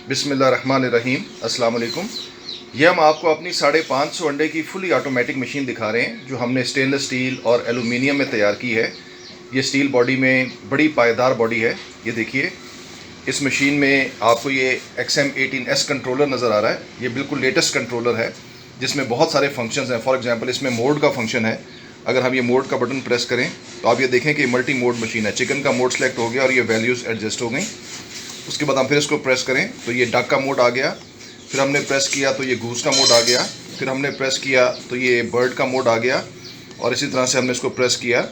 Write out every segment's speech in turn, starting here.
बिस्मिल्लाहिर्रहमानिर्रहीम, अस्सलाम वालेकुम। ये हम आपको अपनी 550 अंडे की फुली ऑटोमेटिक मशीन दिखा रहे हैं जो हमने स्टेनलेस स्टील और एलुमिनियम में तैयार की है। ये स्टील बॉडी में बड़ी पायदार बॉडी है। ये देखिए, इस मशीन में आपको ये XM18S कंट्रोलर नज़र आ रहा है। ये बिल्कुल लेटेस्ट कंट्रोलर है जिसमें बहुत सारे फंक्शंस हैं। फॉर एग्जांपल इसमें मोड का फंक्शन है। अगर हम ये मोड का बटन प्रेस करें तो आप ये देखें कि मल्टी मोड मशीन है। चिकन का मोड सेलेक्ट हो गया और ये वैल्यूज़ एडजस्ट हो गई। उसके बाद हम फिर इसको प्रेस करें तो ये डक का मोड आ गया। फिर हमने प्रेस किया तो ये गूस का मोड आ गया। फिर हमने प्रेस किया तो ये बर्ड का मोड आ गया। और इसी तरह से हमने इसको प्रेस किया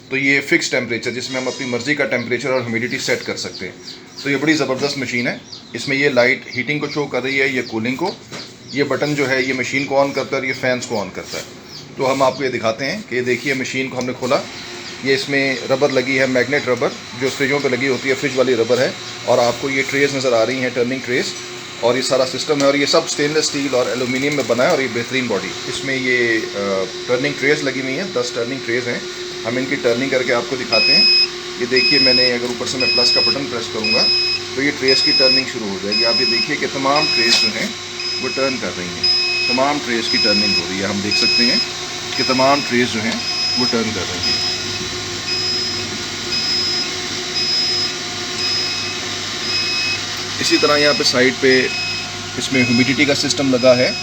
तो ये फिक्स टेम्परेचर, जिसमें हम अपनी मर्ज़ी का टेम्परेचर और ह्यूमिडिटी सेट कर सकते हैं। तो ये बड़ी ज़बरदस्त मशीन है। इसमें ये लाइट हीटिंग को शो कर रही है, ये कूलिंग को। ये बटन जो है ये मशीन को ऑन करता है और ये फ़ैन्स को ऑन करता है। तो हम आपको ये दिखाते हैं कि देखिए, मशीन को हमने खोला। ये इसमें रबर लगी है, मैग्नेट रबर, जो फ्रिजों पे लगी होती है, फ्रिज वाली रबर है। और आपको ये ट्रेस नज़र आ रही हैं, टर्निंग ट्रेस, और ये सारा सिस्टम है। और ये सब स्टेनलेस स्टील और एलुमिनियम में बना है और ये बेहतरीन बॉडी। इसमें ये टर्निंग ट्रेस लगी हुई हैं, 10 टर्निंग ट्रेस हैं। हम इनकी टर्निंग करके आपको दिखाते हैं। ये देखिए, मैंने अगर ऊपर से मैं प्लस का बटन प्रेस करूँगा तो ये ट्रेस की टर्निंग शुरू हो जाएगी। आप ये देखिए कि तमाम ट्रेस जो हैं वो टर्न कर रही हैं। तमाम ट्रेस की टर्निंग हो रही है। हम देख सकते हैं कि तमाम ट्रेस जो हैं वो टर्न कर रही हैं। इसी तरह यहाँ पे साइड पे इसमें ह्यूमिडिटी का सिस्टम लगा है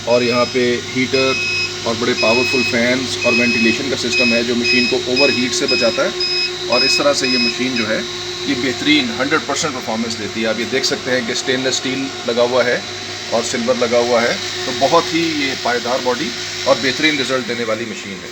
और यहाँ पे हीटर और बड़े पावरफुल फैंस और वेंटिलेशन का सिस्टम है जो मशीन को ओवर हीट से बचाता है। और इस तरह से ये मशीन जो है ये बेहतरीन 100% परफॉर्मेंस देती है। आप ये देख सकते हैं कि स्टेनलेस स्टील लगा हुआ है और सिल्वर लगा हुआ है। तो बहुत ही ये पायदार बॉडी और बेहतरीन रिज़ल्ट देने वाली मशीन है।